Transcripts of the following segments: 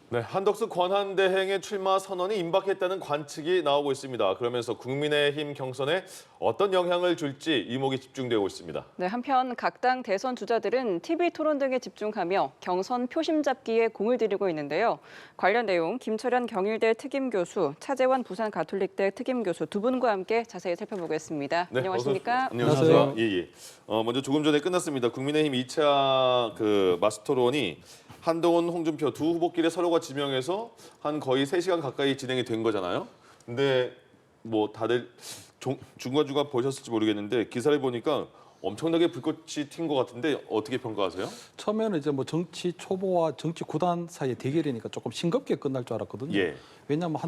네, 한덕수 권한대행의 출마 선언이 임박했다는 관측이 나오고 있습니다. 그러면서 국민의힘 경선에 어떤 영향을 줄지 이목이 집중되고 있습니다. 네, 한편 각 당 대선 주자들은 TV 토론 등에 집중하며 경선 표심 잡기에 공을 들이고 있는데요. 관련 내용 김철현 경일대 특임교수, 차재환 부산 가톨릭대 특임교수 두 분과 함께 자세히 살펴보겠습니다. 네, 안녕하십니까? 안녕하세요. 예. 먼저 조금 전에 끝났습니다. 국민의힘 2차 마스 토론이 한동훈, 홍준표 두 후보끼리 서로가 지명해서 한 거의 3시간 가까이 진행이 된 거잖아요. 근데 뭐 다들 중간중간 보셨을지 모르겠는데 기사를 보니까 엄청나게 불꽃이 튄 것 같은데 어떻게 평가하세요? 처음에는 이제 뭐 정치 초보와 정치 구단 사이의 대결이니까 조금 싱겁게 끝날 줄 알았거든요. 예. 왜냐하면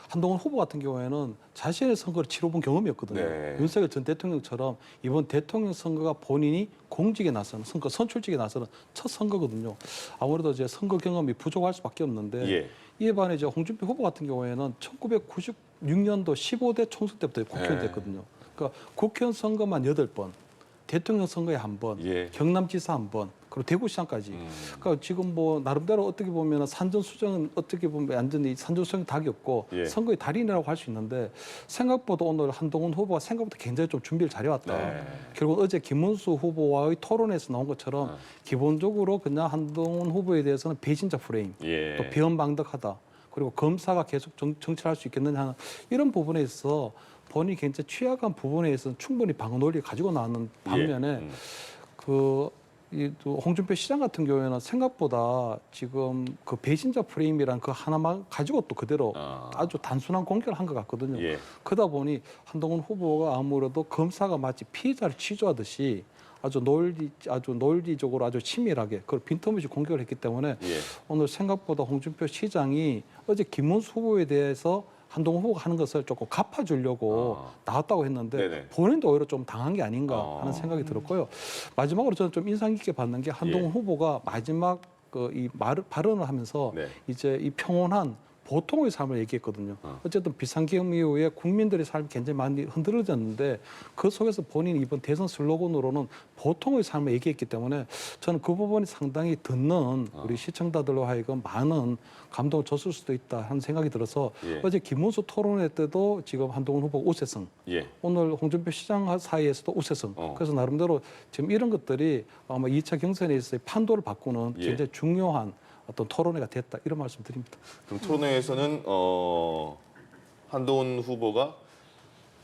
한동훈 후보 같은 경우에는 자신의 선거를 치러본 경험이 없거든요. 네. 윤석열 전 대통령처럼 이번 대통령 선거가 본인이 공직에 나서는 선거 선출직에 나서는 첫 선거거든요. 아무래도 이제 선거 경험이 부족할 수밖에 없는데 예. 이에 반해 이제 홍준표 후보 같은 경우에는 1996년도 15대 총선 때부터 국회의원 네. 됐거든요. 그러니까 국회의원 선거만 8번, 대통령 선거에 1번, 예. 경남지사 1번, 그리고 대구시장까지. 그러니까 지금 뭐 나름대로 어떻게 보면 산전수정은 어떻게 보면 완전히 산전수정 닭이 없고 예. 선거의 달인이라고 할 수 있는데 생각보다 오늘 한동훈 후보가 생각보다 굉장히 좀 준비를 잘해왔다. 네. 결국 어제 김문수 후보와의 토론에서 나온 것처럼 기본적으로 그냥 한동훈 후보에 대해서는 배신자 프레임, 예. 또 배은망덕하다. 그리고 검사가 계속 정치를 할 수 있겠느냐 하는 이런 부분에 있어 본인이 굉장히 취약한 부분에 있어서는 충분히 방어 논리를 가지고 나오는 반면에 또 홍준표 시장 같은 경우에는 생각보다 지금 그 배신자 프레임이란 그 하나만 가지고 또 그대로 아주 단순한 공격을 한 것 같거든요. 예. 그러다 보니 한동훈 후보가 아무래도 검사가 마치 피해자를 취조하듯이 아주 논리적으로 아주 치밀하게 그걸 빈틈없이 공격을 했기 때문에 예. 오늘 생각보다 홍준표 시장이 어제 김문수 후보에 대해서 한동훈 후보가 하는 것을 조금 갚아주려고 나왔다고 했는데 네네. 본인도 오히려 좀 당한 게 아닌가 하는 생각이 들었고요. 마지막으로 저는 좀 인상 깊게 봤는 게 한동훈 예. 후보가 마지막 발언을 하면서 네. 이제 이 평온한 보통의 삶을 얘기했거든요. 어쨌든 비상계엄 이후에 국민들의 삶이 굉장히 많이 흔들어졌는데 그 속에서 본인이 이번 대선 슬로건으로는 보통의 삶을 얘기했기 때문에 저는 그 부분이 상당히 듣는 우리 시청자들로 하여금 많은 감동을 줬을 수도 있다 하는 생각이 들어서 예. 어제 김문수 토론회 때도 지금 한동훈 후보가 우세성, 예. 오늘 홍준표 시장 사이에서도 우세성. 그래서 나름대로 지금 이런 것들이 아마 2차 경선에 있어서 판도를 바꾸는 예. 굉장히 중요한 어떤 토론회가 됐다 이런 말씀 드립니다. 그럼 토론회에서는 한동훈 후보가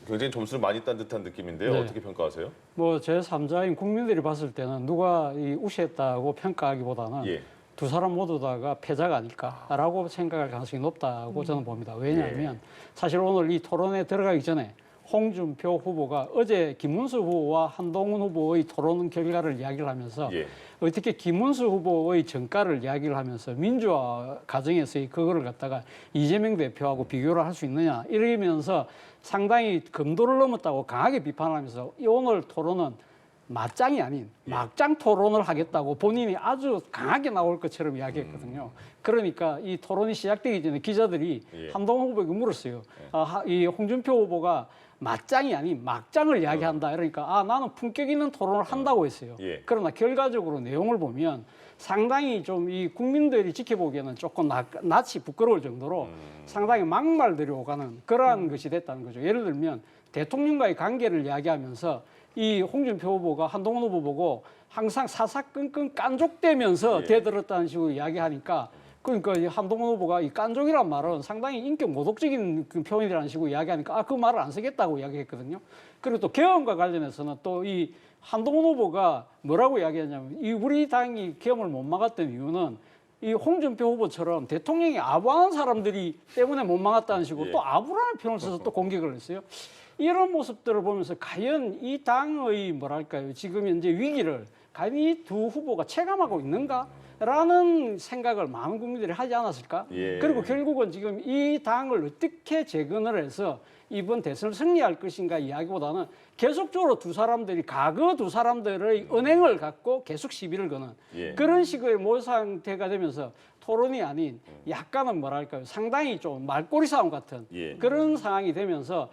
굉장히 점수를 많이 딴 듯한 느낌인데요. 네. 어떻게 평가하세요? 뭐 제3자인 국민들이 봤을 때는 누가 우세했다고 평가하기보다는 예. 두 사람 모두 다가 패자가 아닐까라고 생각할 가능성이 높다고 저는 봅니다. 왜냐하면 사실 오늘 이 토론에 들어가기 전에 홍준표 후보가 어제 김문수 후보와 한동훈 후보의 토론 결과를 이야기를 하면서 예. 어떻게 김문수 후보의 정가를 이야기를 하면서 민주화 과정에서의 그거를 갖다가 이재명 대표하고 비교를 할 수 있느냐 이러면서 상당히 금도를 넘었다고 강하게 비판하면서 오늘 토론은 맞짱이 아닌 막장 토론을 하겠다고 본인이 아주 강하게 나올 것처럼 이야기했거든요. 그러니까 이 토론이 시작되기 전에 기자들이 예. 한동훈 후보에게 물었어요. 이 홍준표 후보가 맞짱이 아닌 막장을 이야기한다. 그러니까 나는 품격 있는 토론을 한다고 했어요. 예. 그러나 결과적으로 내용을 보면 상당히 좀 이 국민들이 지켜보기에는 조금 낯이 부끄러울 정도로 상당히 막말들이 오가는 그러한 것이 됐다는 거죠. 예를 들면 대통령과의 관계를 이야기하면서 이 홍준표 후보가 한동훈 후보 보고 항상 사사건건 깐족대면서 예. 대들었다는 식으로 이야기하니까 그러니까 이 한동훈 후보가 이 깐족이란 말은 상당히 인격 모독적인 그 표현이라는 식으로 이야기하니까 그 말을 안 쓰겠다고 이야기했거든요. 그리고 또 계엄과 관련해서는 또 이 한동훈 후보가 뭐라고 이야기했냐면 이 우리 당이 계엄을 못 막았던 이유는 이 홍준표 후보처럼 대통령이 아부하는 사람들이 때문에 못 막았다는 식으로 예. 또 아부라는 표현을 써서 또 공격을 했어요. 이런 모습들을 보면서 과연 이 당의 뭐랄까요 지금 현재 위기를 과연 이 두 후보가 체감하고 있는가라는 생각을 많은 국민들이 하지 않았을까? 예. 그리고 결국은 지금 이 당을 어떻게 재건을 해서 이번 대선을 승리할 것인가 이야기보다는 계속적으로 두 사람들의 언행을 갖고 계속 시비를 거는 예. 그런 식의 모상태가 되면서 토론이 아닌 약간은 뭐랄까요 상당히 좀 말꼬리 싸움 같은 예. 그런 상황이 되면서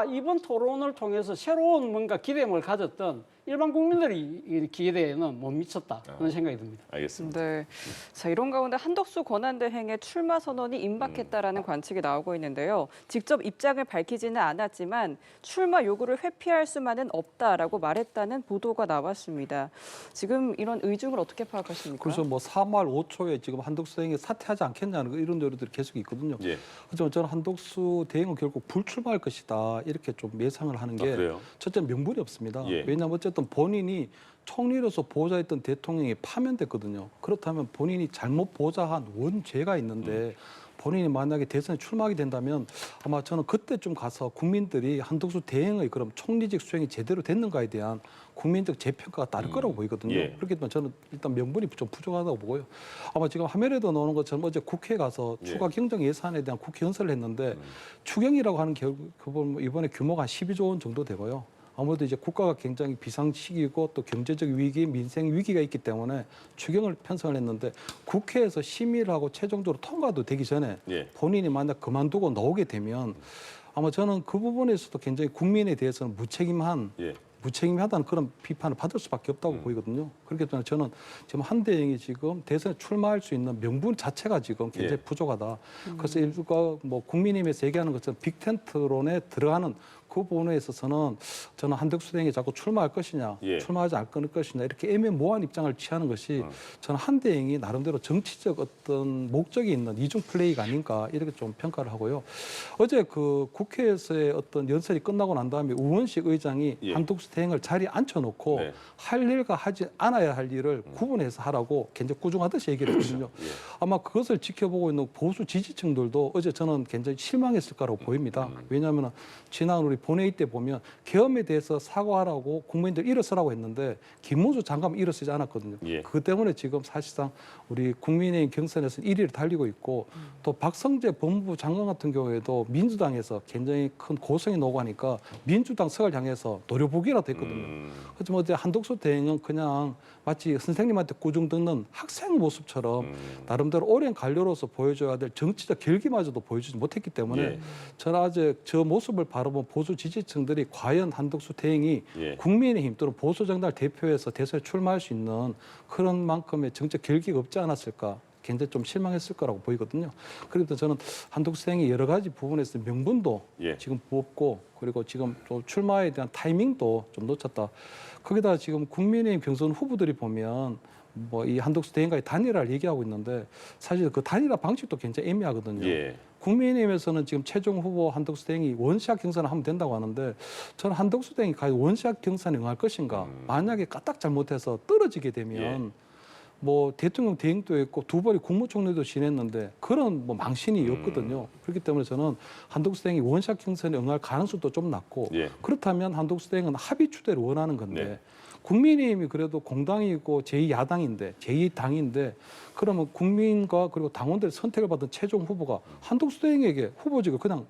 이번 토론을 통해서 새로운 뭔가 기대감을 가졌던 일반 국민들이 이 기대에는 못 미쳤다 그런 생각이 듭니다. 알겠습니다. 네. 자, 이런 가운데 한덕수 권한대행의 출마 선언이 임박했다라는 관측이 나오고 있는데요. 직접 입장을 밝히지는 않았지만 출마 요구를 회피할 수만은 없다라고 말했다는 보도가 나왔습니다. 지금 이런 의중을 어떻게 파악하십니까? 그래서 뭐 3월 5초에 지금 한덕수 대행이 사퇴하지 않겠냐는 이런 요리들이 계속 있거든요. 예. 하지만 저는 한덕수 대행은 결국 불출마할 것이다 이렇게 좀 예상을 하는 게 그래요? 첫째 명분이 없습니다. 예. 왜냐하면 어쨌든 본인이 총리로서 보좌했던 대통령이 파면됐거든요. 그렇다면 본인이 잘못 보좌한 원죄가 있는데 본인이 만약에 대선에 출마하게 된다면 아마 저는 그때쯤 가서 국민들이 한덕수 대행의 그럼 총리직 수행이 제대로 됐는가에 대한 국민적 재평가가 따를 거라고 보이거든요. 예. 그렇기 때문에 저는 일단 명분이 좀 부족하다고 보고요. 아마 지금 화면에도 나오는 것처럼 어제 국회에 가서 예. 추가 경정 예산에 대한 국회 연설을 했는데 추경이라고 하는 결국 이번에 규모가 한 12조 원 정도 되고요. 아무래도 이제 국가가 굉장히 비상시기고 또 경제적 위기, 민생 위기가 있기 때문에 추경을 편성을 했는데 국회에서 심의를 하고 최종적으로 통과도 되기 전에 예. 본인이 만약 그만두고 나오게 되면 아마 저는 그 부분에서도 굉장히 국민에 대해서는 예. 무책임하다는 그런 비판을 받을 수밖에 없다고 보이거든요. 그렇기 때문에 저는 지금 한 대행이 지금 대선에 출마할 수 있는 명분 자체가 지금 굉장히 예. 부족하다. 그래서 일부가 뭐 국민의힘에서 얘기하는 것처럼 빅텐트론에 들어가는 그 부분에 있어서는 저는 한덕수 대행이 자꾸 출마할 것이냐, 예. 출마하지 않을 것이냐 이렇게 애매모호한 입장을 취하는 것이 저는 한 대행이 나름대로 정치적 어떤 목적이 있는 이중 플레이가 아닌가 이렇게 좀 평가를 하고요. 어제 그 국회에서의 어떤 연설이 끝나고 난 다음에 우원식 의장이 예. 한덕수 대행을 자리에 앉혀놓고 네. 할 일과 하지 않아야 할 일을 구분해서 하라고 굉장히 꾸중하듯이 얘기를 했거든요. 예. 아마 그것을 지켜보고 있는 보수 지지층들도 어제 저는 굉장히 실망했을 거라고 보입니다. 왜냐하면 지난 우리 본회의 때 보면 계엄에 대해서 사과하라고 국민들 일어서라고 했는데 김문수 장관은 일어서지 않았거든요. 예. 그 때문에 지금 사실상 우리 국민의힘 경선에서 1위를 달리고 있고 또 박성재 법무부 장관 같은 경우에도 민주당에서 굉장히 큰 고성이 나오고 하니까 민주당 석을 향해서 노려보기라도 했거든요. 하지만 어제 한덕수 대행은 그냥 마치 선생님한테 꾸중 듣는 학생 모습처럼 나름대로 오랜 관료로서 보여줘야 될 정치적 결기마저도 보여주지 못했기 때문에 예. 저는 아직 저 모습을 바라본 보수 지지층들이 과연 한덕수 대행이 예. 국민의힘 또는 보수정당을 대표해서 대선에 출마할 수 있는 그런 만큼의 정책 결기가 없지 않았을까 굉장히 좀 실망했을 거라고 보이거든요. 그래서 저는 한덕수 대행이 여러 가지 부분에서 명분도 예. 지금 없고 그리고 지금 또 출마에 대한 타이밍도 좀 놓쳤다. 거기다 지금 국민의힘 경선 후보들이 보면 뭐 이 한덕수 대행과의 단일화를 얘기하고 있는데 사실 그 단일화 방식도 굉장히 애매하거든요. 예. 국민의힘에서는 지금 최종 후보 한덕수 대행이 원샷 경선을 하면 된다고 하는데 저는 한덕수 대행이 과연 원샷 경선에 응할 것인가 만약에 까딱 잘못해서 떨어지게 되면 뭐 대통령 대행도 했고 두 번이 국무총리도 지냈는데 그런 뭐 망신이 없거든요. 그렇기 때문에 저는 한덕수 대행이 원샷 경선에 응할 가능성도 좀 낮고 예. 그렇다면 한덕수 대행은 합의 추대를 원하는 건데 네. 국민의힘이 그래도 공당이고 제2야당인데 제2당인데 그러면 국민과 그리고 당원들의 선택을 받은 최종 후보가 한덕수 대행에게 후보직을 그냥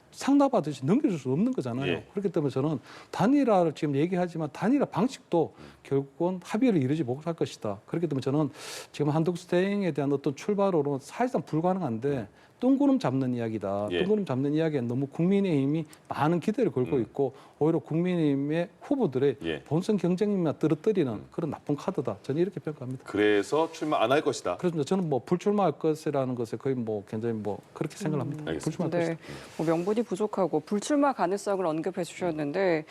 상납하듯이 넘겨줄 수 없는 거잖아요. 예. 그렇기 때문에 저는 단일화를 지금 얘기하지만 단일화 방식도 결국은 합의를 이루지 못할 것이다. 그렇기 때문에 저는 지금 한덕수 대행에 대한 어떤 출발로는 사실상 불가능한데 뜬구름 잡는 이야기다. 예. 뜬구름 잡는 이야기에 너무 국민의힘이 많은 기대를 걸고 있고 오히려 국민의힘의 후보들의 예. 본선 경쟁력만 떨어뜨리는 그런 나쁜 카드다. 저는 이렇게 평가합니다. 그래서 출마 안 할 것이다. 그래서 저는 뭐 불출마할 것이라는 것에 거의 뭐 굉장히 뭐 그렇게 생각합니다. 알겠습니다. 불출마할 네, 것이다. 뭐 명분이 부족하고 불출마 가능성을 언급해 주셨는데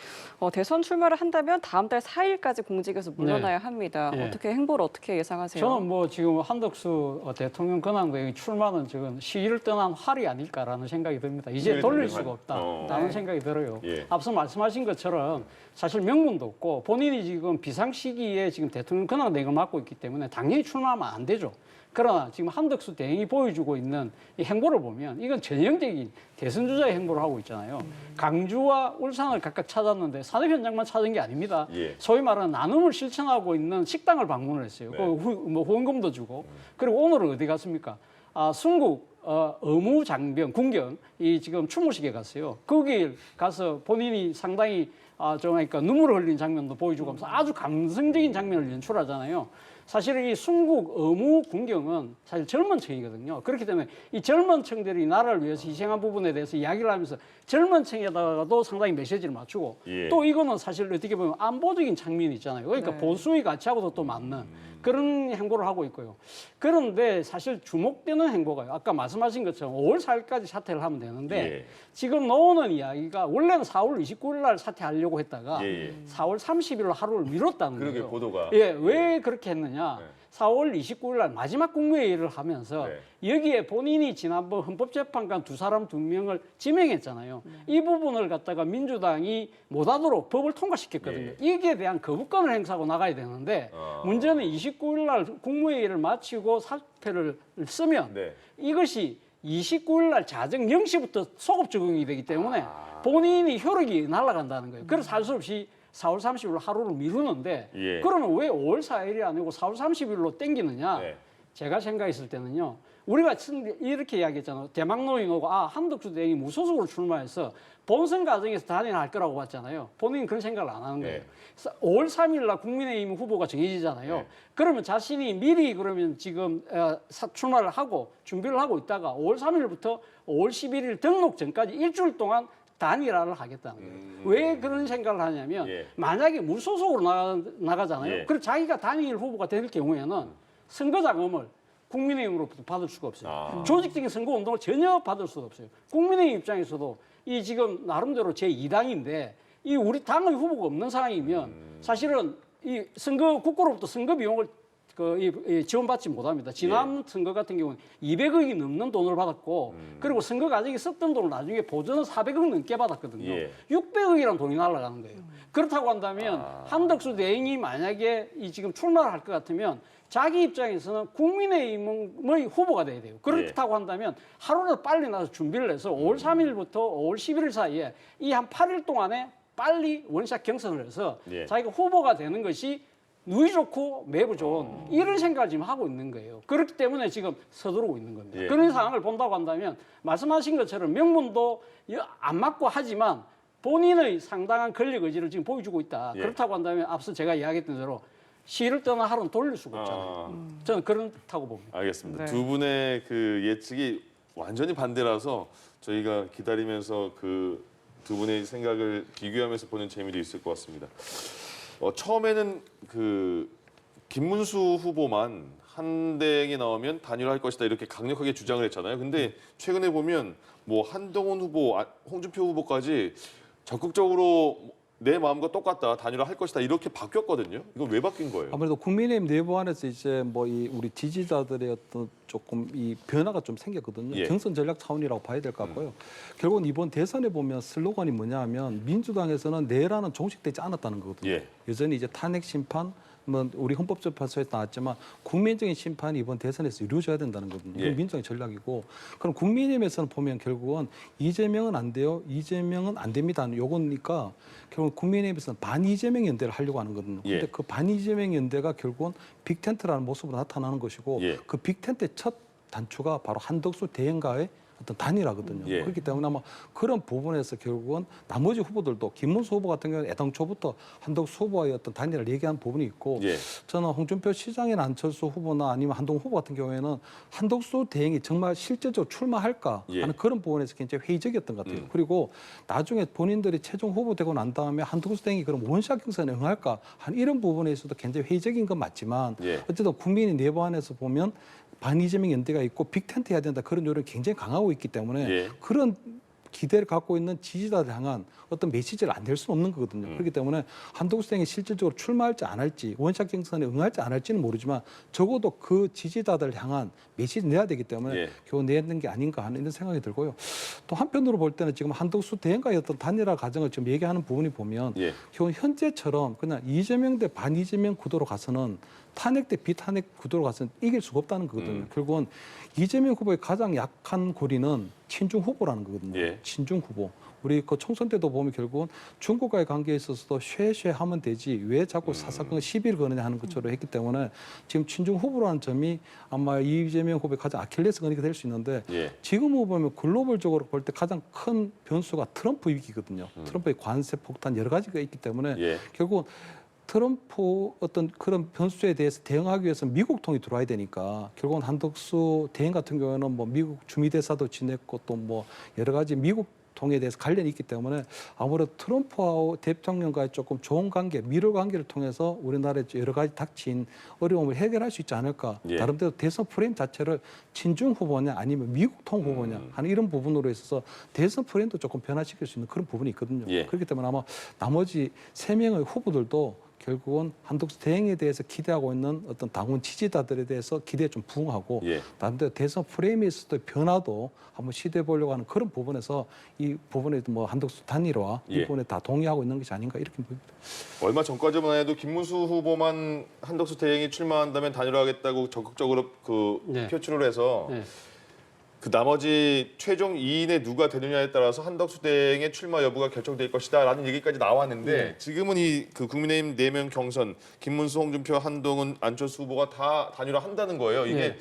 대선 출마를 한다면 다음 달 4일까지 공직에서 물러나야 합니다. 네. 어떻게 행보를 어떻게 예상하세요? 저는 뭐 지금 한덕수 대통령 권한대행의 출마는 지금 시기를 떠난 활이 아닐까라는 생각이 듭니다. 이제 네, 돌릴 네, 수가 네. 없다라는 네. 생각이 들어요. 예. 앞서 말씀하신 것처럼 사실 명분도 없고 본인이 지금 비상 시기에 지금 대통령 권한대행을 맡고 있기 때문에 당연히 출마하면 안 되죠. 그러나 지금 한덕수 대행이 보여주고 있는 이 행보를 보면 이건 전형적인 대선 주자의 행보를 하고 있잖아요. 강주와 울산을 각각 찾았는데 산업 현장만 찾은 게 아닙니다. 예. 소위 말하는 나눔을 실천하고 있는 식당을 방문을 했어요. 네. 뭐 후원금도 주고. 그리고 오늘은 어디 갔습니까? 순국 어무장병 군경 이 지금 추모식에 갔어요. 거기 가서 본인이 상당히 좀 그러니까 눈물을 흘린 장면도 보여주고 하면서 아주 감성적인 장면을 연출하잖아요. 사실은 이 순국 어무 군경은 사실 젊은 층이거든요. 그렇기 때문에 이 젊은 층들이 나라를 위해서 희생한 부분에 대해서 이야기를 하면서 젊은 층에다가도 상당히 메시지를 맞추고 예. 또 이거는 사실 어떻게 보면 안보적인 측면이 있잖아요. 그러니까 네. 보수의 가치하고도 또 맞는 그런 행보를 하고 있고요. 그런데 사실 주목되는 행보가요. 아까 말씀하신 것처럼 5월 4일까지 사퇴를 하면 되는데 예. 지금 나오는 이야기가 원래는 4월 29일 날 사퇴하려고 했다가 예, 예. 4월 30일로 하루를 미뤘다는 그러게 거예요. 보도가. 예, 왜 그렇게 했느냐? 네. 4월 29일 날 마지막 국무회의를 하면서 네. 여기에 본인이 지난번 헌법재판관 두 사람 두 명을 지명했잖아요. 이 부분을 갖다가 민주당이 못하도록 법을 통과시켰거든요. 여기에 대한 거부권을 행사하고 나가야 되는데 문제는 29일 날 국무회의를 마치고 사퇴를 쓰면 네. 이것이 29일 날 자정 0시부터 소급 적용이 되기 때문에 본인이 효력이 날아간다는 거예요. 그래서 할 수 없이 4월 30일로 하루를 미루는데 예. 그러면 왜 5월 4일이 아니고 4월 30일로 땡기느냐? 네. 제가 생각했을 때는요. 우리가 이렇게 이야기했잖아요. 대망론이 오고 한덕수 대행이 무소속으로 출마해서 본선 과정에서 단일할 거라고 봤잖아요. 본인은 그런 생각을 안 하는 거예요. 네. 5월 3일 날 국민의힘 후보가 정해지잖아요. 네. 그러면 자신이 미리 그러면 지금 출마를 하고 준비를 하고 있다가 5월 3일부터 5월 11일 등록 전까지 일주일 동안 단일화를 하겠다는 거예요. 왜 그런 생각을 하냐면 예. 만약에 무소속으로 나가잖아요. 예. 그럼 자기가 단일 후보가 될 경우에는 선거 자금을 국민의힘으로부터 받을 수가 없어요. 조직적인 선거 운동을 전혀 받을 수가 없어요. 국민의힘 입장에서도 이 지금 나름대로 제2당인데 이 우리 당의 후보가 없는 상황이면 사실은 이 선거 국고로부터 선거 비용을 지원받지 못합니다. 지난 선거 같은 경우는 200억이 넘는 돈을 받았고 그리고 선거 과정에 썼던 돈을 나중에 보전은 400억 넘게 받았거든요. 예. 600억이라는 돈이 날아가는 거예요. 그렇다고 한다면 한덕수 대행이 만약에 이 지금 출마를 할 것 같으면 자기 입장에서는 국민의힘의 후보가 돼야 돼요. 그렇다고 한다면 하루라도 빨리 나서 준비를 해서 5월 3일부터 5월 11일 사이에 이 한 8일 동안에 빨리 원샷 경선을 해서 예. 자기가 후보가 되는 것이 누이 좋고 매부 좋은 이런 생각을 지금 하고 있는 거예요. 그렇기 때문에 지금 서두르고 있는 겁니다. 예. 그런 상황을 본다고 한다면 말씀하신 것처럼 명분도 안 맞고 하지만 본인의 상당한 권력 의지를 지금 보여주고 있다. 예. 그렇다고 한다면 앞서 제가 이야기했던 대로 시를 떠나 하루는 돌릴 수가 없잖아요. 저는 그렇다고 봅니다. 알겠습니다. 네. 두 분의 그 예측이 완전히 반대라서 저희가 기다리면서 그 두 분의 생각을 비교하면서 보는 재미도 있을 것 같습니다. 처음에는 그 김문수 후보만 한대행이 나오면 단일화할 것이다 이렇게 강력하게 주장을 했잖아요. 근데 최근에 보면 뭐 한동훈 후보, 홍준표 후보까지 적극적으로 내 마음과 똑같다, 단일화할 것이다 이렇게 바뀌었거든요. 이건 왜 바뀐 거예요? 아무래도 국민의힘 내부 안에서 이제 뭐 이 우리 지지자들의 어떤 조금 이 변화가 좀 생겼거든요. 예. 경선 전략 차원이라고 봐야 될 것 같고요. 결국은 이번 대선에 보면 슬로건이 뭐냐면 민주당에서는 내란은 종식되지 않았다는 거거든요. 예. 여전히 이제 탄핵 심판, 뭐 우리 헌법재판소에 나왔지만 국민적인 심판이 이번 대선에서 이루어져야 된다는 거거든요. 예. 그게 민주당의 전략이고, 그럼 국민의힘에서는 보면 결국은 이재명은 안 돼요, 이재명은 안 됩니다. 요거니까 결국 국민의힘에서는 반 이재명 연대를 하려고 하는 거거든요. 예. 근데 그 반 이재명 연대가 결국은 빅텐트라는 모습으로 나타나는 것이고, 예. 그 빅텐트의 첫 단추가 바로 한덕수 대행과의 어떤 단일화거든요. 예. 그렇기 때문에 아마 그런 부분에서 결국은 나머지 후보들도 김문수 후보 같은 경우는 애당초부터 한덕수 후보와의 어떤 단일화를 얘기한 부분이 있고, 예. 저는 홍준표 시장이나 안철수 후보나 아니면 한동훈 후보 같은 경우에는 한덕수 대행이 정말 실제적으로 출마할까 예. 하는 그런 부분에서 굉장히 회의적이었던 것 같아요. 그리고 나중에 본인들이 최종 후보 되고 난 다음에 한덕수 대행이 그럼 원샷 경선에 응할까 하는 이런 부분에 있어서도 굉장히 회의적인 건 맞지만 예. 어쨌든 국민이 내부 안에서 보면 반 이재명 연대가 있고 빅텐트 해야 된다 그런 요령이 굉장히 강하고 있기 때문에 예. 그런 기대를 갖고 있는 지지자들 향한 어떤 메시지를 안 낼 수는 없는 거거든요. 그렇기 때문에 한덕수 대행이 실질적으로 출마할지 안 할지, 원샷 경선에 응할지 안 할지는 모르지만 적어도 그 지지자들을 향한 메시지 내야 되기 때문에 예. 겨우 내는 게 아닌가 하는 이런 생각이 들고요. 또 한편으로 볼 때는 지금 한덕수 대행과의 어떤 단일화 과정을 지금 얘기하는 부분이 보면 예. 겨우 현재처럼 그냥 이재명 대 반 이재명 구도로 가서는 탄핵 대 비탄핵 구도로 가서는 이길 수가 없다는 거거든요. 결국은 이재명 후보의 가장 약한 고리는 친중 후보라는 거거든요. 예. 친중 후보. 우리 그 총선 때도 보면 결국은 중국과의 관계에 있어서도 쉐쉐 하면 되지 왜 자꾸 사사건 시비를 거느냐 하는 것처럼 했기 때문에 지금 친중 후보라는 점이 아마 이재명 후보의 가장 아킬레스 건이 될 수 있는데 예. 지금 보면 글로벌적으로 볼 때 가장 큰 변수가 트럼프 위기거든요. 트럼프의 관세 폭탄 여러 가지가 있기 때문에 예. 결국은 트럼프 어떤 그런 변수에 대해서 대응하기 위해서 미국 통이 들어와야 되니까 결국은 한덕수 대행 같은 경우에는 뭐 미국 주미대사도 지냈고 또 뭐 여러 가지 미국 통에 대해서 관련이 있기 때문에 아무래도 트럼프와 대통령과의 조금 좋은 관계, 미러 관계를 통해서 우리나라에 여러 가지 닥친 어려움을 해결할 수 있지 않을까. 예. 나름대로 대선 프레임 자체를 친중 후보냐 아니면 미국 통 후보냐 하는 이런 부분으로 있어서 대선 프레임도 조금 변화시킬 수 있는 그런 부분이 있거든요. 예. 그렇기 때문에 아마 나머지 3명의 후보들도 결국은 한덕수 대행에 대해서 기대하고 있는 어떤 당원 지지자들에 대해서 기대에 좀 부응하고 예. 나름대로 대선 프레임에 있어서의 변화도 한번 시도해 보려고 하는 그런 부분에서 이 부분에 뭐 한덕수 단일화 예. 이 부분에 다 동의하고 있는 것이 아닌가 이렇게 보입니다. 얼마 전까지만 해도 김문수 후보만 한덕수 대행이 출마한다면 단일화하겠다고 적극적으로 네. 표출을 해서 네. 그 나머지 최종 2인에 누가 되느냐에 따라서 한덕수 대행의 출마 여부가 결정될 것이다라는 얘기까지 나왔는데 네. 지금은 이 그 국민의힘 4명 경선 김문수, 홍준표, 한동훈, 안철수 후보가 다 단일화한다는 거예요. 이게 네.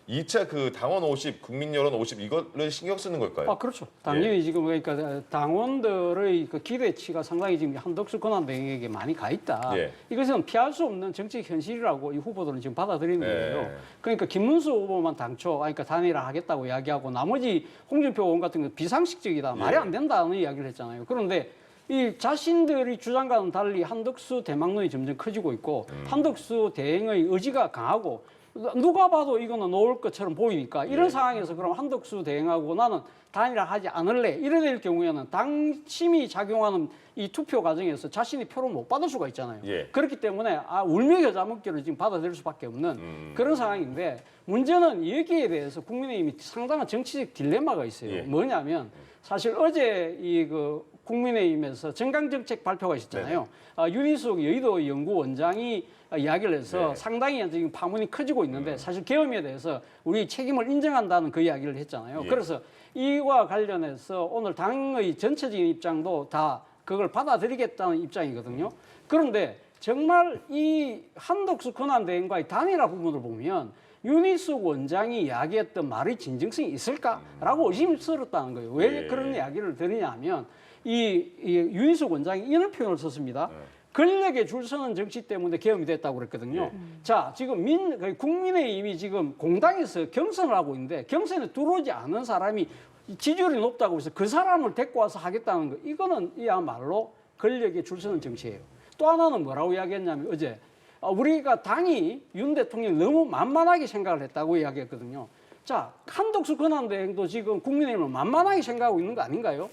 2차 그 당원 50, 국민 여론 50 이거를 신경 쓰는 걸까요? 아, 그렇죠. 당연히 지금 그러니까 당원들의 그 기대치가 상당히 지금 한덕수 권한대행에게 많이 가 있다. 예. 이것은 피할 수 없는 정치적 현실이라고 이 후보들은 지금 받아들이는 예. 거예요. 그러니까 김문수 후보만 당초 그러니까 단일화 하겠다고 이야기하고 나머지 홍준표 의원 같은 경우 비상식적이다. 말이 안 된다는 이야기를 했잖아요. 그런데 이 자신들이 주장과는 달리 한덕수 대망론이 점점 커지고 있고 한덕수 대행의 의지가 강하고 누가 봐도 이거는 놓을 것처럼 보이니까 이런 상황에서 그럼 한덕수 대행하고 나는 단일화하지 않을래 이래 될 경우에는 당심이 작용하는 이 투표 과정에서 자신이 표를 못 받을 수가 있잖아요. 예. 그렇기 때문에 울며 겨자 먹기를 지금 받아들일 수밖에 없는 그런 상황인데 문제는 여기에 대해서 국민의힘이 상당한 정치적 딜레마가 있어요. 예. 뭐냐면 사실 어제 이 그 국민의힘에서 정강정책 발표가 있었잖아요. 윤희숙 여의도 연구원장이 이야기를 해서 네. 상당히 지금 파문이 커지고 있는데 사실 계엄에 대해서 우리 책임을 인정한다는 그 이야기를 했잖아요. 예. 그래서 이와 관련해서 오늘 당의 전체적인 입장도 다 그걸 받아들이겠다는 입장이거든요. 그런데 정말 이 한덕수 권한대행과의 단일화 부분을 보면 윤희숙 원장이 이야기했던 말의 진정성이 있을까라고 의심스럽다는 거예요. 왜 예. 그런 이야기를 드리냐면 이 윤희숙 원장이 이런 표현을 썼습니다. 권력에 줄 서는 정치 때문에 계엄이 됐다고 그랬거든요. 자, 지금 국민의힘이 지금 공당에서 경선을 하고 있는데 경선에 들어오지 않은 사람이 지지율이 높다고 해서 그 사람을 데리고 와서 하겠다는 거 이거는 이야말로 권력에 줄 서는 정치예요. 또 하나는 뭐라고 이야기했냐면 어제 우리가 당이 윤 대통령이 너무 만만하게 생각을 했다고 이야기했거든요. 자, 한덕수 권한대행도 지금 국민의힘을 만만하게 생각하고 있는 거 아닌가요?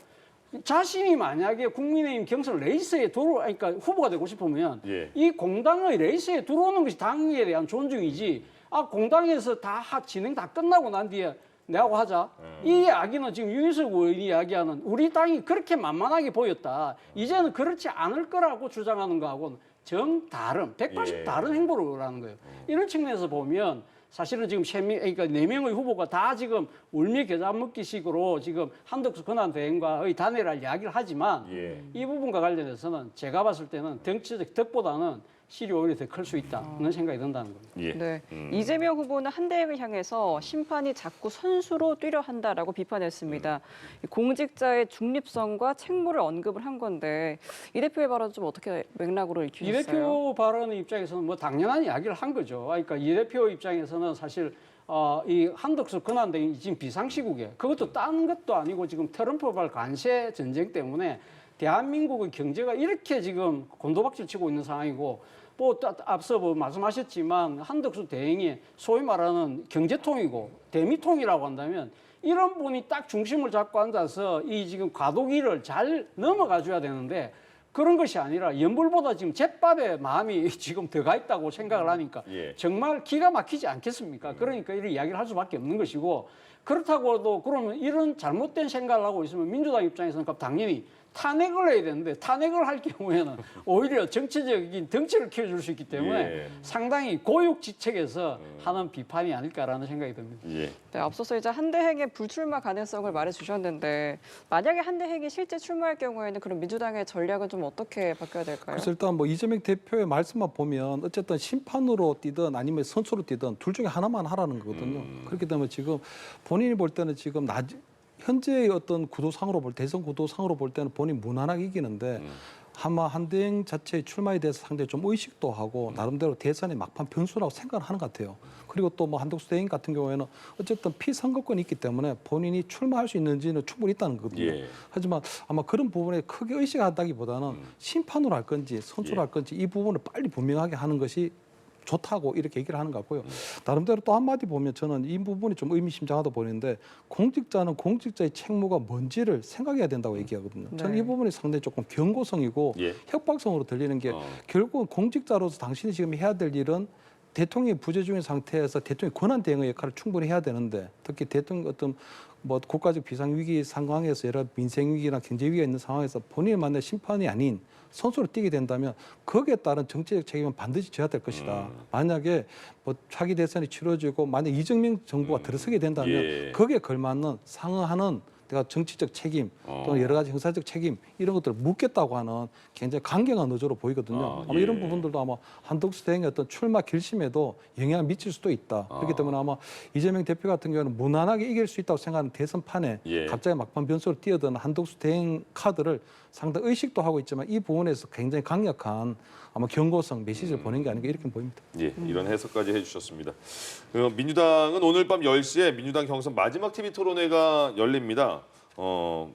자신이 만약에 국민의힘 경선 레이스에 그러니까 후보가 되고 싶으면 예. 이 공당의 레이스에 들어오는 것이 당에 대한 존중이지. 공당에서 다 진행 다 끝나고 난 뒤에 내하고 하자. 이 이야기는 지금 윤희숙 의원이 이야기하는 우리 당이 그렇게 만만하게 보였다. 이제는 그렇지 않을 거라고 주장하는 거하고는 정다른 180 예. 다른 행보를 하는 거예요. 이런 측면에서 보면 사실은 지금 그러니까 4명의 후보가 다 지금 울며 겨자 먹기식으로 지금 한덕수 권한대행과의 단일화를 이야기를 하지만 예. 이 부분과 관련해서는 제가 봤을 때는 정치적 덕보다는 실이 오히려 더 클 수 있다는 생각이 든다는 겁니다. 예. 네. 이재명 후보는 한대행을 향해서 심판이 자꾸 선수로 뛰려 한다라고 비판했습니다. 공직자의 중립성과 책무를 언급을 한 건데 이 대표의 발언 좀 어떻게 맥락으로 이 읽히셨어요? 대표 발언의 입장에서는 뭐 당연한 이야기를 한 거죠. 그러니까 이 대표 입장에서는 사실 이 한덕수 권한대행이 지금 비상시국에 그것도 딴 것도 아니고 지금 트럼프발 관세 전쟁 때문에 대한민국의 경제가 이렇게 지금 곤도박질 치고 있는 상황이고 뭐 앞서 말씀하셨지만 한덕수 대행이 소위 말하는 경제통이고 대미통이라고 한다면 이런 분이 딱 중심을 잡고 앉아서 이 지금 과도기를 잘 넘어가 줘야 되는데 그런 것이 아니라 연불보다 지금 잿밥에 마음이 지금 들어가 있다고 생각을 하니까 예. 정말 기가 막히지 않겠습니까? 그러니까 이런 이야기를 할 수밖에 없는 것이고 그렇다고 해도 그러면 이런 잘못된 생각을 하고 있으면 민주당 입장에서는 당연히 탄핵을 해야 되는데 탄핵을 할 경우에는 오히려 정치적인 덩치를 키워줄 수 있기 때문에 예. 상당히 고육지책에서 하는 비판이 아닐까라는 생각이 듭니다. 예. 네, 앞서서 이제 한대행의 불출마 가능성을 말해주셨는데 만약에 한대행이 실제 출마할 경우에는 그럼 민주당의 전략은 좀 어떻게 바뀌어야 될까요? 그래서 일단 뭐 이재명 대표의 말씀만 보면 어쨌든 심판으로 뛰든 아니면 선수로 뛰든 둘 중에 하나만 하라는 거거든요. 그렇기 때문에 지금 본인이 볼 때는 지금 현재의 어떤 구도상으로 대선 구도상으로 볼 때는 본인 무난하게 이기는데 아마 한대행 자체의 출마에 대해서 상당히 좀 의식도 하고 나름대로 대선의 막판 변수라고 생각을 하는 것 같아요. 그리고 또 뭐 한덕수 대행 같은 경우에는 어쨌든 피선거권이 있기 때문에 본인이 출마할 수 있는지는 충분히 있다는 거거든요. 예. 하지만 아마 그런 부분에 크게 의식한다기보다는 심판으로 할 건지 선수로 할 건지 이 부분을 빨리 분명하게 하는 것이 좋다고 이렇게 얘기를 하는 것 같고요. 나름대로 또 한마디 보면 저는 이 부분이 좀 의미심장하다 보이는데 공직자는 공직자의 책무가 뭔지를 생각해야 된다고 얘기하거든요. 저는 이 부분이 상당히 조금 경고성이고 예. 협박성으로 들리는 게 결국은 공직자로서 당신이 지금 해야 될 일은 대통령이 부재 중인 상태에서 대통령의 권한 대행의 역할을 충분히 해야 되는데 특히 대통령 어떤 뭐 국가적 비상위기 상황에서 여러 민생위기나 경제위기가 있는 상황에서 본인이 만약 심판이 아닌 선수로 뛰게 된다면 거기에 따른 정치적 책임은 반드시 져야 될 것이다. 만약에 뭐 차기 대선이 치러지고 만약 이정명 정부가 들어서게 된다면 예. 거기에 걸맞는 상응하는 내가 정치적 책임 또는 여러 가지 형사적 책임 이런 것들을 묻겠다고 하는 굉장히 강경한 의조로 보이거든요. 아마 예. 이런 부분들도 아마 한덕수 대행의 어떤 출마 결심에도 영향을 미칠 수도 있다. 그렇기 때문에 아마 이재명 대표 같은 경우는 무난하게 이길 수 있다고 생각하는 대선판에 예. 갑자기 막판 변수로 뛰어드는 한덕수 대행 카드를 상당히 의식도 하고 있지만 이 부분에서 굉장히 강력한 아마 경고성 메시지를 보낸 게 아닌가 이렇게 보입니다. 예, 이런 해석까지 해주셨습니다. 민주당은 오늘 밤 10시에 민주당 경선 마지막 TV 토론회가 열립니다.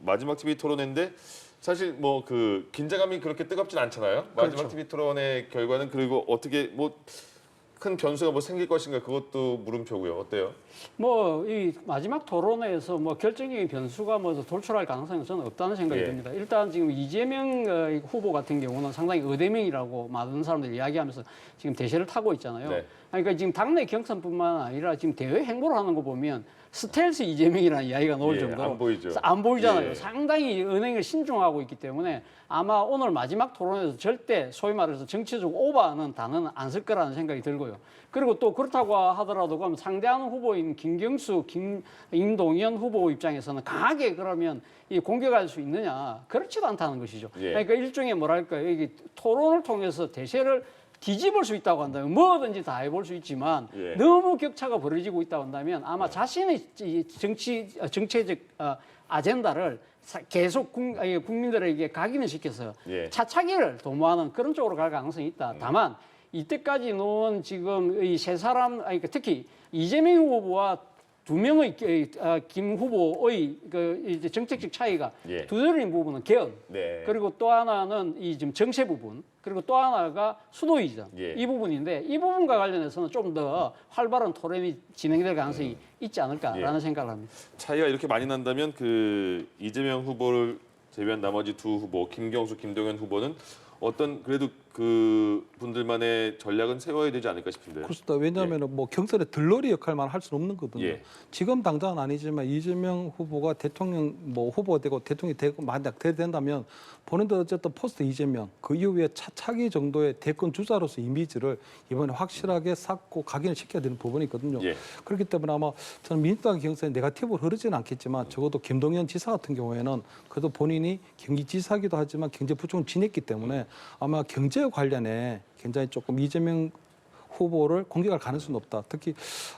마지막 TV 토론회인데 사실 뭐 그 긴장감이 그렇게 뜨겁진 않잖아요. 마지막 그렇죠. TV 토론회 결과는 그리고 어떻게 뭐 큰 변수가 뭐 생길 것인가 그것도 물음표고요. 어때요? 뭐 이 마지막 토론회에서 뭐 결정적인 변수가 뭐 돌출할 가능성은 저는 없다는 생각이 예. 듭니다. 일단 지금 이재명 후보 같은 경우는 상당히 의대명이라고 많은 사람들이 이야기하면서 지금 대세를 타고 있잖아요. 네. 그러니까 지금 당내 경선뿐만 아니라 지금 대외 행보를 하는 거 보면 스텔스 이재명이라는 이야기가 나올 예, 정도로 안 보이죠. 안 보이잖아요. 예. 상당히 은행을 신중하고 있기 때문에 아마 오늘 마지막 토론에서 절대 소위 말해서 정치적 오버하는 단어는 안 쓸 거라는 생각이 들고요. 그리고 또 그렇다고 하더라도 그럼 상대하는 후보인 김경수, 임동연 후보 입장에서는 강하게 그러면 이 공격할 수 있느냐? 그렇지도 않다는 것이죠. 예. 그러니까 일종의 뭐랄까 이게 토론을 통해서 대세를 뒤집을 수 있다고 한다면 뭐든지 다 해볼 수 있지만 예. 너무 격차가 벌어지고 있다고 한다면 아마 자신의 이 정치적 아젠다를 계속 국민들에게 각인을 시켜서 예. 차차기를 도모하는 그런 쪽으로 갈 가능성이 있다. 다만 이때까지 놓은 지금 이 세 사람, 그러니까 특히 이재명 후보와 두 명의 김 후보의 그 이제 정책적 차이가 예. 두드러진 부분은 개헌, 네. 그리고 또 하나는 이 지금 정세 부분, 그리고 또 하나가 수도 이전 예. 이 부분인데 이 부분과 관련해서는 좀 더 활발한 토론이 진행될 가능성이 있지 않을까라는 예. 생각을 합니다. 차이가 이렇게 많이 난다면 그 이재명 후보를 제외한 나머지 두 후보 김경수, 김동연 후보는 어떤 그래도 그 분들만의 전략은 세워야 되지 않을까 싶은데요. 그렇습니다. 왜냐하면 뭐 경선의 들러리 역할만 할 수는 없는 거거든요. 예. 지금 당장은 아니지만 이재명 후보가 대통령 뭐 후보가 되고 대통령이 되고 만약 된다면 본인도 어쨌든 포스트 이재명 그 이후에 차차기 정도의 대권 주자로서 이미지를 이번에 확실하게 쌓고 각인을 시켜야 되는 부분이 있거든요. 예. 그렇기 때문에 아마 저는 민주당 경선에 네거티브로 흐르지는 않겠지만 적어도 김동연 지사 같은 경우에는 그래도 본인이 경기지사기도 하지만 경제부총을 지냈기 때문에 아마 경제 관련해 굉장히 조금 이재명 후보를 공격할 가능성은 없다. 특히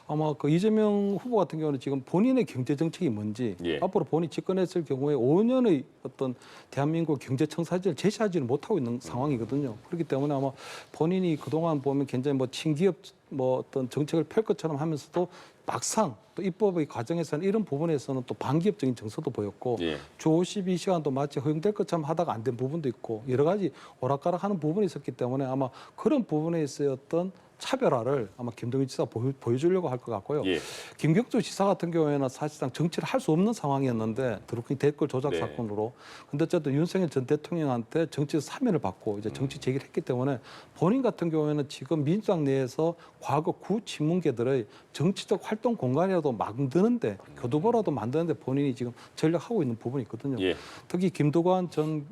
아마 그 이재명 후보 같은 경우는 지금 본인의 경제 정책이 뭔지 예. 앞으로 본인이 집권했을 경우에 5년의 어떤 대한민국 경제 청사진을 제시하지는 못하고 있는 상황이거든요. 그렇기 때문에 아마 본인이 그동안 보면 굉장히 뭐 친기업 뭐 어떤 정책을 펼 것처럼 하면서도 막상 또 입법의 과정에서는 이런 부분에서는 또 반기업적인 정서도 보였고 예. 주 52시간도 마치 허용될 것처럼 하다가 안 된 부분도 있고 여러 가지 오락가락하는 부분이 있었기 때문에 아마 그런 부분에 있어야 어떤 차별화를 아마 김동연 지사가 보여주려고 할 것 같고요. 예. 김경수 지사 같은 경우에는 사실상 정치를 할 수 없는 상황이었는데 드루킹 댓글 조작 네. 사건으로. 근데 어쨌든 윤석열 전 대통령한테 정치에서 사면을 받고 이제 정치 제기를 했기 때문에 본인 같은 경우에는 지금 민주당 내에서 과거 구친문계들의 정치적 활동 공간이라도 만드는데 교두보라도 만드는데 본인이 지금 전략하고 있는 부분이 있거든요. 예. 특히 김두관 전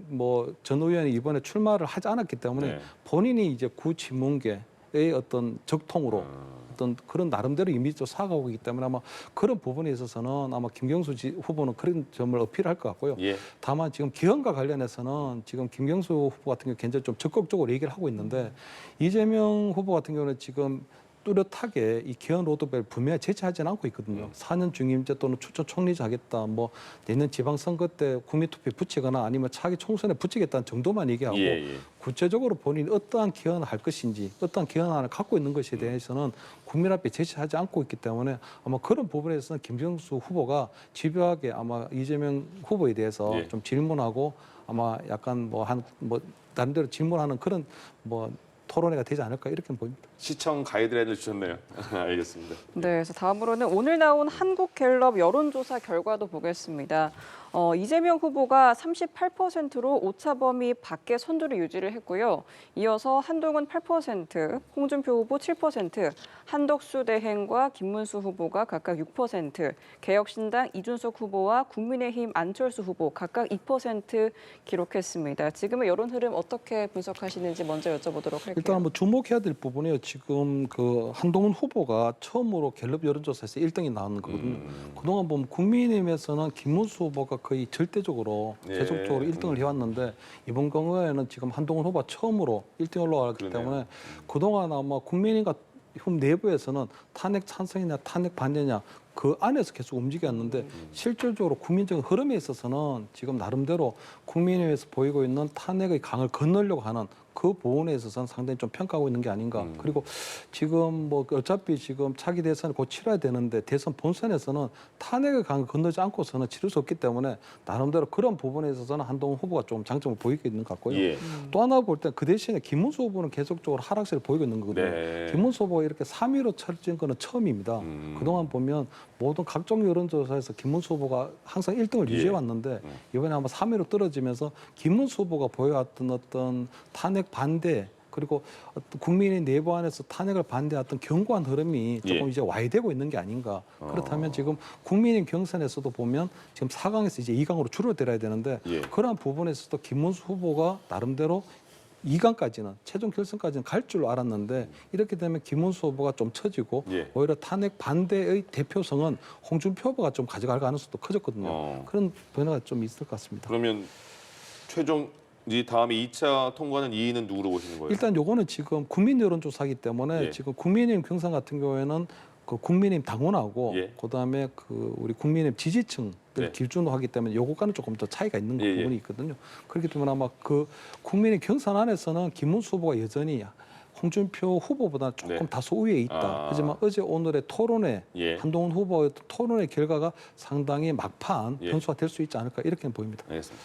의원이 이번에 출마를 하지 않았기 때문에 네. 본인이 이제 구친문계의 어떤 적통으로 어떤 그런 나름대로 이미지도 사가고 있기 때문에 아마 그런 부분에 있어서는 아마 김경수 후보는 그런 점을 어필할 것 같고요. 예. 다만 지금 기헌과 관련해서는 지금 김경수 후보 같은 경우 굉장히 좀 적극적으로 얘기를 하고 있는데 이재명 후보 같은 경우는 지금 뚜렷하게 이 개헌 로드맵을 분명히 제시하지는 않고 있거든요. 4년 중임제 또는 추천 총리제 하겠다. 뭐 내년 지방선거 때 국민투표에 붙이거나 아니면 차기 총선에 붙이겠다는 정도만 얘기하고 구체적으로 본인이 어떠한 개헌을 할 것인지 어떠한 개헌안을 갖고 있는 것에 대해서는 국민 앞에 제시하지 않고 있기 때문에 아마 그런 부분에서는 김경수 후보가 집요하게 아마 이재명 후보에 대해서 좀 질문하고 아마 약간 뭐 나름대로 질문하는 그런 뭐 토론회가 되지 않을까 이렇게 보입니다. 시청 가이드라인을 주셨네요. 알겠습니다. 네, 그래서 다음으로는 오늘 나온 한국갤럽 여론조사 결과도 보겠습니다. 이재명 후보가 38%로 오차범위 밖에 선두를 유지를 했고요. 이어서 한동훈 8%, 홍준표 후보 7%, 한덕수 대행과 김문수 후보가 각각 6%, 개혁신당 이준석 후보와 국민의힘 안철수 후보 각각 2% 기록했습니다. 지금의 여론 흐름 어떻게 분석하시는지 먼저 여쭤보도록 할게요. 일단 한번 주목해야 될 부분이요. 지금 그 한동훈 후보가 처음으로 갤럽 여론조사에서 1등이 나오는 거거든요. 그동안 보면 국민의힘에서는 김문수 후보가 거의 절대적으로 계속적으로 1등을 해왔는데 이번 경우에는 지금 한동훈 후보가 처음으로 1등 올라왔기 때문에 그동안 아마 국민의힘 내부에서는 탄핵 찬성이냐 탄핵 반대냐 그 안에서 계속 움직였는데 실질적으로 국민적인 흐름에 있어서는 지금 나름대로 국민의힘에서 보이고 있는 탄핵의 강을 건너려고 하는 그 부분에 있어서는 상당히 좀 평가하고 있는 게 아닌가. 그리고 지금 뭐 어차피 지금 차기 대선을 곧 치러야 되는데 대선 본선에서는 탄핵의 강을 건너지 않고서는 치를 수 없기 때문에 나름대로 그런 부분에 있어서는 한동훈 후보가 좀 장점을 보이고 있는 것 같고요. 또 하나 볼 때 그 대신에 김문수 후보는 계속적으로 하락세를 보이고 있는 거거든요. 김문수 후보가 이렇게 3위로 쳐진 거는 처음입니다. 그동안 보면 모든 각종 여론조사에서 김문수 후보가 항상 1등을 유지해 왔는데 이번에 아마 3위로 떨어지면서 김문수 후보가 보여왔던 어떤 탄핵 반대 그리고 어떤 국민의 내부 안에서 탄핵을 반대했던 견고한 흐름이 조금 이제 와해되고 있는 게 아닌가. 그렇다면 지금 국민의힘 경선에서도 보면 지금 4강에서 이제 2강으로 줄어들어야 되는데 그러한 부분에서도 김문수 후보가 나름대로 2강까지는 최종 결선까지는 갈 줄 알았는데 이렇게 되면 김문수 후보가 좀 처지고 오히려 탄핵 반대의 대표성은 홍준표 후보가 좀 가져갈 가능성도 커졌거든요. 그런 변화가 좀 있을 것 같습니다. 그러면 최종 이 다음에 2차 통과는 2위는 누구로 보시는 거예요? 일단 요거는 지금 국민 여론조사이기 때문에 지금 국민의힘 경선 같은 경우에는 그 국민의힘 당원하고 그다음에 그 우리 국민의힘 지지층 기준으로 하기 때문에 요거과는 조금 더 차이가 있는 부분이 있거든요. 그렇기 때문에 아마 그 국민의 경선 안에서는 김문수 후보가 여전히 홍준표 후보보다 조금 다소 우위에 있다. 하지만 어제 오늘의 토론회 한동훈 후보의 토론회 결과가 상당히 막판 변수가 될 수 있지 않을까 이렇게 보입니다. 알겠습니다.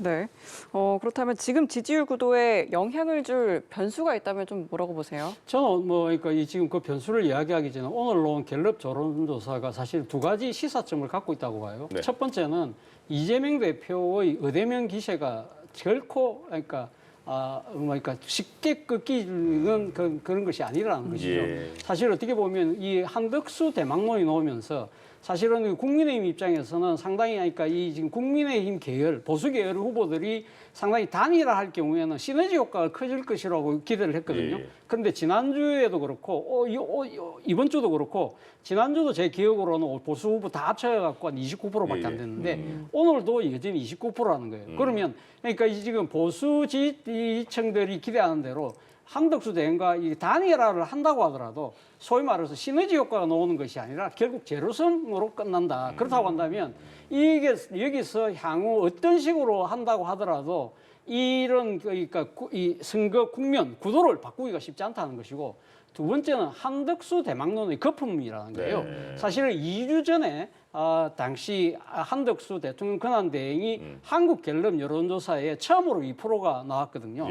네. 그렇다면 지금 지지율 구도에 영향을 줄 변수가 있다면 좀 뭐라고 보세요? 저는 뭐 그러니까 지금 그 변수를 이야기하기 전에 오늘 나온 갤럽 여론조사가 사실 두 가지 시사점을 갖고 있다고 봐요. 첫 번째는 이재명 대표의 의대명 기세가 결코 그러니까 쉽게 꺾이는 그런 것이 아니라는 것이죠. 사실 어떻게 보면 이 한덕수 대망론이 나오면서 사실은 국민의힘 입장에서는 상당히 이 지금 국민의힘 계열, 보수 계열 후보들이 상당히 단일화할 경우에는 시너지 효과가 커질 것이라고 기대를 했거든요. 그런데 지난주에도 그렇고 이번 주도 그렇고 지난주도 제 기억으로는 보수 후보 다 합쳐갖고 한 29%밖에 안 됐는데 오늘도 여전히 29%라는 거예요. 그러면 그러니까 지금 보수 지지층들이 기대하는 대로 한덕수 대행과 이 단일화를 한다고 하더라도 소위 말해서 시너지 효과가 나오는 것이 아니라 결국 제로섬으로 끝난다. 그렇다고 한다면 이게 여기서 향후 어떤 식으로 한다고 하더라도 이런 그러니까 이 선거 국면 구도를 바꾸기가 쉽지 않다는 것이고 두 번째는 한덕수 대망론의 거품이라는 거예요. 사실은 2주 전에 당시 한덕수 대통령 권한대행이 한국갤럽 여론조사에 처음으로 2%가 나왔거든요.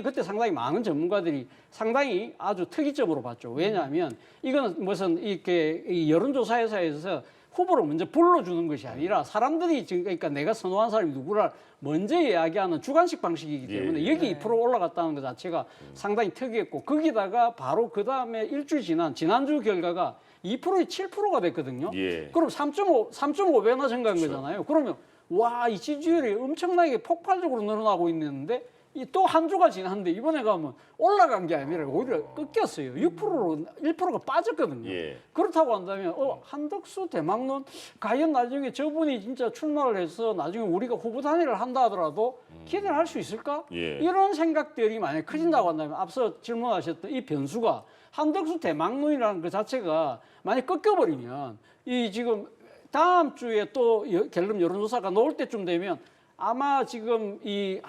그때 상당히 많은 전문가들이 상당히 아주 특이점으로 봤죠. 왜냐하면 이거는 무슨 이렇게 이 여론조사회사에서 후보를 먼저 불러주는 것이 아니라 사람들이 지금 그러니까 내가 선호한 사람이 누구를 먼저 이야기하는 주관식 방식이기 때문에 여기 2% 올라갔다는 것 자체가 상당히 특이했고 거기다가 바로 그 다음에 일주일 지난주 결과가 2%에 7%가 됐거든요. 그럼 3.5배나 증가한 거잖아요. 그러면 와, 이 지지율이 엄청나게 폭발적으로 늘어나고 있는데 또 한 주가 지났는데 이번에 가면 올라간 게 아니라 오히려 꺾였어요. 6%로 1%가 빠졌거든요. 그렇다고 한다면 한덕수 대망론 과연 나중에 저분이 진짜 출마를 해서 나중에 우리가 후보 단일을 한다 하더라도 기대를 할 수 있을까? 이런 생각들이 만약 커진다고 한다면 앞서 질문하셨던 이 변수가 한덕수 대망론이라는 그 자체가 만약 꺾여버리면 이 지금 다음 주에 또 갤럽 여론조사가 나올 때쯤 되면 아마 지금 이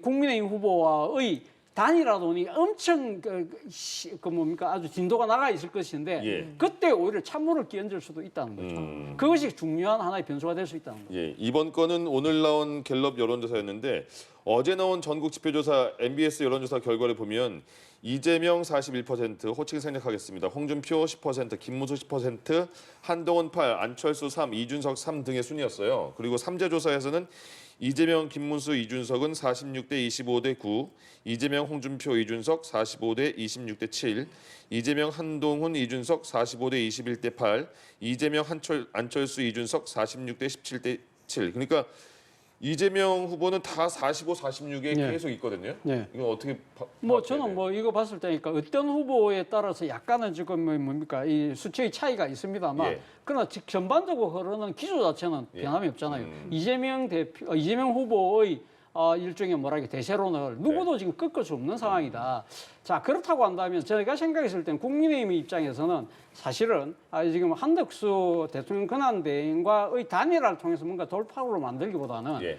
국민의힘 후보와의 단일화론이 엄청 그 뭡니까 아주 진도가 나가 있을 것인데 예. 그때 오히려 찬물을 끼얹을 수도 있다는 거죠. 그것이 중요한 하나의 변수가 될 수 있다는 거죠. 예, 이번 건은 오늘 나온 갤럽 여론조사였는데 어제 나온 전국 지표조사 MBS 여론조사 결과를 보면 이재명 41%, 호칭 생략하겠습니다. 홍준표 10%, 김문수 10%, 한동훈 8, 안철수 3, 이준석 3 등의 순이었어요. 그리고 3자 조사에서는 이재명, 김문수, 이준석은 46대 25대 9, 이재명, 홍준표, 이준석 45대 26대 7, 이재명, 한동훈, 이준석 45대 21대 8, 이재명, 안철수, 이준석 46대 17대 7. 그러니까 이재명 후보는 다 45, 46에 네. 계속 있거든요. 네. 이거 어떻게 뭐 파악해야 저는 돼요? 뭐 이거 봤을 때니까 어떤 후보에 따라서 약간은 지금 뭡니까 이 수치의 차이가 있습니다만 예. 그러나 전반적으로 흐르는 기조 자체는 예. 변함이 없잖아요. 이재명 후보의 일종의 뭐랄까 대세론을 누구도 네. 지금 꺾을 수 없는 상황이다. 자 그렇다고 한다면 제가 생각했을 때는 국민의힘 입장에서는 사실은 지금 한덕수 대통령 권한대행과의 단일화를 통해서 뭔가 돌파구를 만들기보다는 예.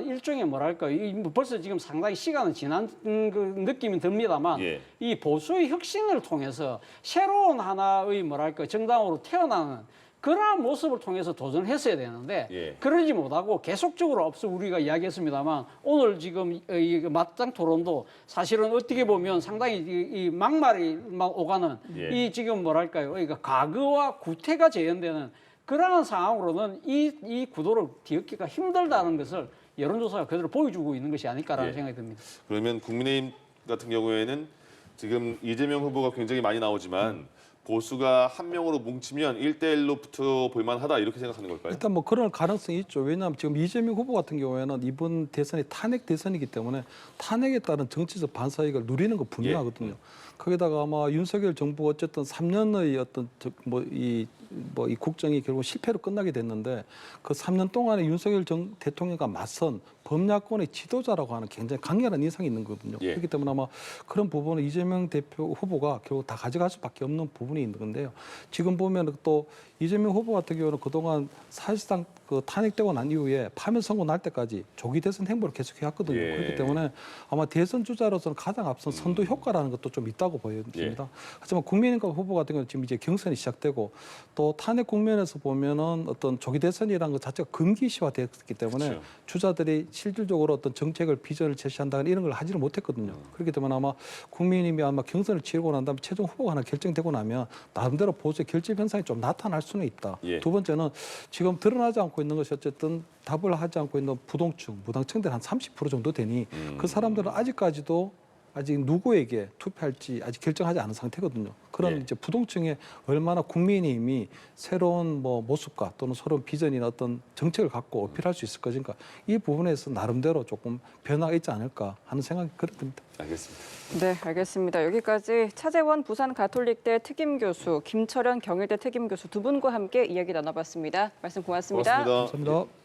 일종의 뭐랄까 벌써 지금 상당히 시간은 지난 그 느낌이 듭니다만 예. 이 보수의 혁신을 통해서 새로운 하나의 뭐랄까 정당으로 태어나는 그러한 모습을 통해서 도전을 했어야 되는데 예. 그러지 못하고 계속적으로 앞서 우리가 이야기했습니다만 오늘 지금 이 맞짱 토론도 사실은 어떻게 보면 상당히 이 막말이 막 오가는 예. 이 지금 뭐랄까요 그러니까 과거와 구태가 재현되는 그러한 상황으로는 이 구도를 뒤엎기가 힘들다는 것을 여론조사가 그대로 보여주고 있는 것이 아닐까라는 예. 생각이 듭니다. 그러면 국민의힘 같은 경우에는 지금 이재명 후보가 굉장히 많이 나오지만 보수가 한 명으로 뭉치면 1대1로 붙어 볼만하다 이렇게 생각하는 걸까요? 일단 뭐 그럴 가능성이 있죠. 왜냐하면 지금 이재명 후보 같은 경우에는 이번 대선이 탄핵 대선이기 때문에 탄핵에 따른 정치적 반사이익을 누리는 거 분명하거든요. 거기다가 아마 윤석열 정부가 어쨌든 3년의 어떤 이 국정이 결국 실패로 끝나게 됐는데 그 3년 동안에 윤석열 대통령과 맞선 범야권의 지도자라고 하는 굉장히 강렬한 인상이 있는 거거든요. 예. 그렇기 때문에 아마 그런 부분은 이재명 대표 후보가 결국 다 가져갈 수밖에 없는 부분이 있는 건데요. 지금 보면 또 이재명 후보 같은 경우는 그동안 사실상 그 탄핵되고 난 이후에 파면 선고 날 때까지 조기 대선 행보를 계속 해왔거든요. 예. 그렇기 때문에 아마 대선 주자로서는 가장 앞선 선도 효과라는 것도 좀 있다고 보여집니다. 하지만 국민의힘 후보 같은 경우는 지금 이제 경선이 시작되고 또 탄핵 국면에서 보면은 어떤 조기 대선이라는 것 자체가 금기시화됐기 때문에 그렇죠. 주자들이 실질적으로 어떤 정책을 비전을 제시한다거나 이런 걸 하지를 못했거든요. 그렇기 때문에 아마 국민의힘이 아마 경선을 치르고 난 다음에 최종 후보가 하나 결정되고 나면 나름대로 보수의 결집 현상이 좀 나타날 수는 있다. 예. 두 번째는 지금 드러나지 않고 있는 것이 어쨌든 답을 하지 않고 있는 부동층, 무당층들 한 30% 정도 되니 그 사람들은 아직까지도 아직 누구에게 투표할지 아직 결정하지 않은 상태거든요. 그런 예. 이제 부동층에 얼마나 국민의힘이 새로운 뭐 모습과 또는 새로운 비전이나 어떤 정책을 갖고 어필할 수 있을 것인가 이 부분에서 나름대로 조금 변화가 있지 않을까 하는 생각이 그렇습니다. 알겠습니다. 네, 알겠습니다. 여기까지 차재원 부산 가톨릭대 특임 교수, 김철현 경일대 특임 교수 두 분과 함께 이야기 나눠봤습니다. 말씀 고맙습니다. 고맙습니다. 감사합니다.